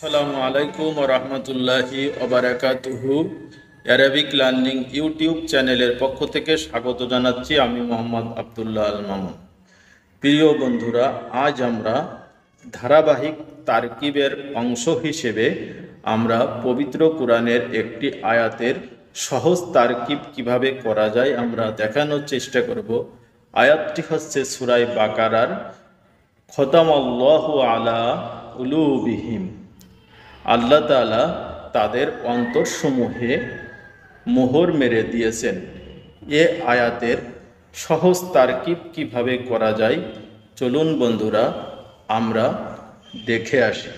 আসসালামু আলাইকুম ওয়া রাহমাতুল্লাহি ওয়া বারাকাতুহু। অ্যারাবিক লার্নিং ইউটিউব চ্যানেলের পক্ষ থেকে স্বাগত জানাচ্ছি আমি মোহাম্মদ আব্দুল্লাহ আল মামুন। প্রিয় বন্ধুরা, আজ আমরা ধারাবাহিক তারকিবের অংশ হিসেবে আমরা পবিত্র কোরআনের একটি আয়াতের সহজ তারকিব কিভাবে করা যায় আমরা দেখানোর চেষ্টা করব। আয়াতটি হচ্ছে সূরা বাকারার খতামাল্লাহু আলা কুলুবিহিম। আল্লাহ তাআলা তাদের অন্তরসমূহে মোহর মেরে দিয়েছেন। এ আয়াতের সহজ তারকিব কিভাবে করা যায় চলুন বন্ধুরা আমরা দেখে আসি।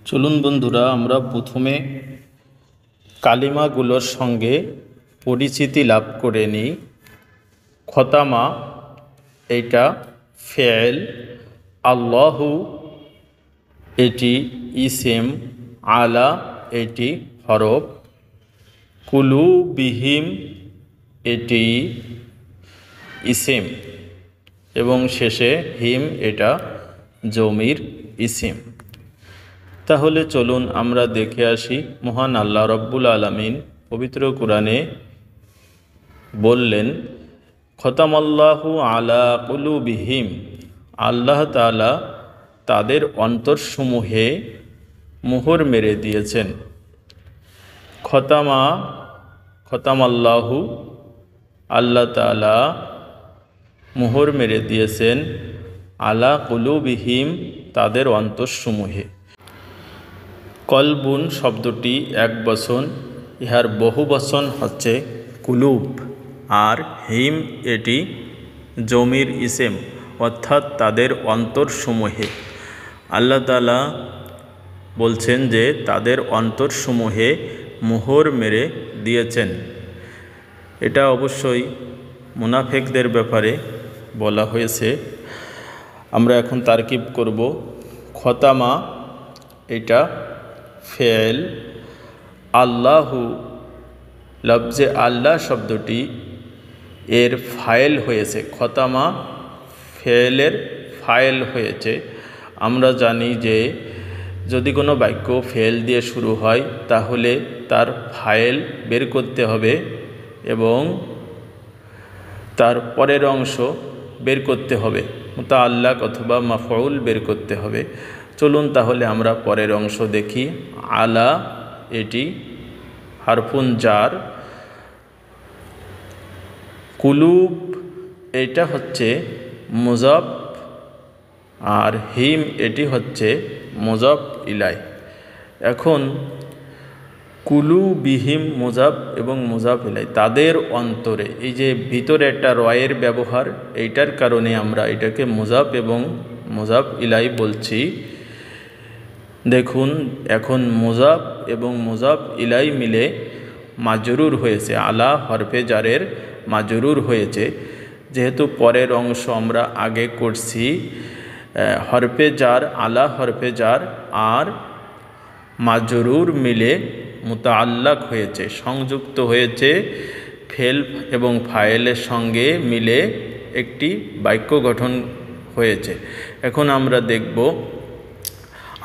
চলুন বন্ধুরা আমরা প্রথমে কালিমাগুলোর সঙ্গে পরিচিতি লাভ করে নিই। খতামা এটা ফেল, আল্লাহু এটি ইসেম, আলা এটি হরফ, কুলুবিহিম এটি ইসেম এবং শেষে হিম এটা জমির ইসেম। তাহলে চলুন আমরা দেখে আসি। মহান আল্লাহ রব্বুল আলামিন পবিত্র কোরআনে বললেন খতামাল্লাহু আলা কুলুবিহিম, আল্লাহ তাআলা তাদের অন্তরসমূহে মোহর মেরে দিয়েছেন। খতামাল্লাহু আল্লাহ তাআলা মোহর মেরে দিয়েছেন আলা কুলুবিহিম তাদের অন্তরসমূহে। কলবুন শব্দটি এক বচন, ইহার বহু বচন হচ্ছে কুলুব, আর হিম এটি জমির ইসেম অর্থাৎ তাদের অন্তরসমূহে। আল্লাহ তাআলা বলছেন যে তাদের অন্তরসমূহে মোহর মেরে দিয়েছেন। এটা অবশ্যই মুনাফিকদের ব্যাপারে বলা হয়েছে। আমরা এখন তারকিব করব। খতামা এটা ফেল, আল্লাহু লফজে আল্লাহ শব্দটি এর ফাইল হয়েছে। খতামা ফেলের ফাইল হয়েছে। আমরা জানি যে যদি কোনো বাক্য ফেল দিয়ে শুরু হয় তাহলে তার ফাইল বের করতে হবে এবং তার পরের অংশ বের করতে হবে, মুতাআল্লাক অথবা মাফউল বের করতে হবে। চলুন তাহলে আমরা পরের অংশ দেখি। আলা এটি হারফুন জার, কুলুব এটা হচ্ছে মুজাফ, আর হিম এটি হচ্ছে মুজাফ ইলাই। এখন কুলুবিহিম মুজাফ এবং মুজাফ ইলাই, তাদের অন্তরে, এই যে ভিতরে একটা রয়ের ব্যবহার, এইটার কারণে আমরা এটাকে মুজাফ এবং মুজাফ ইলাই বলছি। দেখুন এখন মুজাফ এবং মুজাফ ইলাই মিলে মাজরুর হয়েছে, আলা হরফে জারের মাজরুর হয়েছে। যেহেতু পরের অংশ আমরা আগে করছি, হরফে জার আলা হরফে জার আর মাজরুর মিলে মুতাআল্লাক হয়েছে, সংযুক্ত হয়েছে, ফেল এবং ফাইলের সঙ্গে মিলে একটি বাক্য গঠন হয়েছে। এখন আমরা দেখব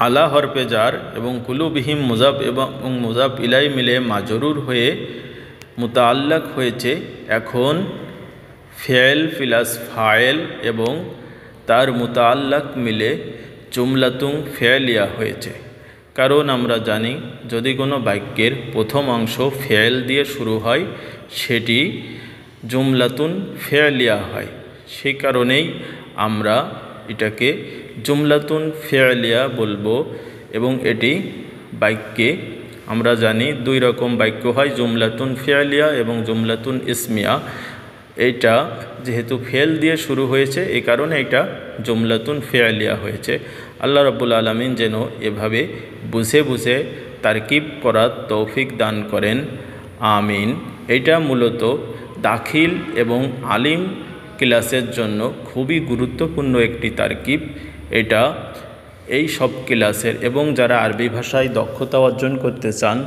আলা হরফে জার এবং কুলুবিহিম মুজাফ এবং মুজাফ ইলাই মিলে মাজরুর হয়ে মুতাআল্লাক হয়েছে। এখন ফেল প্লাস ফাইল এবং তার মুতাআল্লাক মিলে জুমলাতুন ফেলিয়া হয়েছে। কারণ আমরা জানি যদি কোনো বাক্যের প্রথম অংশ ফেল দিয়ে শুরু হয় সেটি জুমলাতুন ফেলিয়া হয়। সেই কারণেই আমরা এটাকে জুমলাতুন ফেলিয়া বলবো। এবং এটি বাক্যে আমরা জানি দুই রকম বাক্য হয়, জুমলাতুন ফেলিয়া এবং জুমলাতুন ইসমিয়া। এইটা যেহেতু ফেল দিয়ে শুরু হয়েছে এই কারণে এটা জুমলাতুন ফেলিয়া হয়েছে। আল্লাহ রাব্বুল আলামিন যেন এভাবে বুঝে বুঝে তারকিব করার তৌফিক দান করেন, আমিন। এটা মূলত দাখিল এবং আলিম ক্লাসের জন্য খুবই গুরুত্বপূর্ণ একটি তারকিব। এটা এই সব ক্লাসের, এবং যারা আরবি ভাষায় দক্ষতা অর্জন করতে চান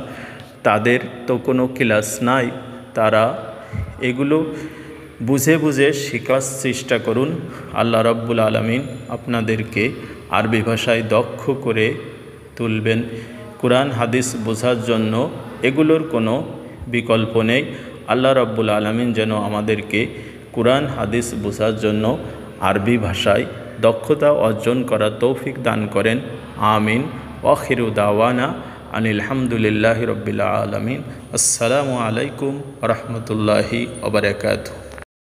তাদের তো কোনো ক্লাস নাই, তারা এগুলো বুঝে বুঝে শেখার চেষ্টা করুন। আল্লাহ রাব্বুল আলামিন আপনাদেরকে আরবি ভাষায় দক্ষ করে তুলবেন। কোরআন হাদিস বোঝার জন্য এগুলোর কোনো বিকল্প নেই। আল্লাহ রাব্বুল আলামিন যেন আমাদেরকে কোরআন হাদিস বোঝার জন্য আরবি ভাষায় দক্ষতা অর্জন করার তৌফিক দান করেন। আমিন। আখিরু দাওয়ানা আনিল হামদুলিল্লাহি রাব্বিল আলামিন। আসসালামু আলাইকুম ওয়া রাহমাতুল্লাহি ওয়া বারাকাতুহু।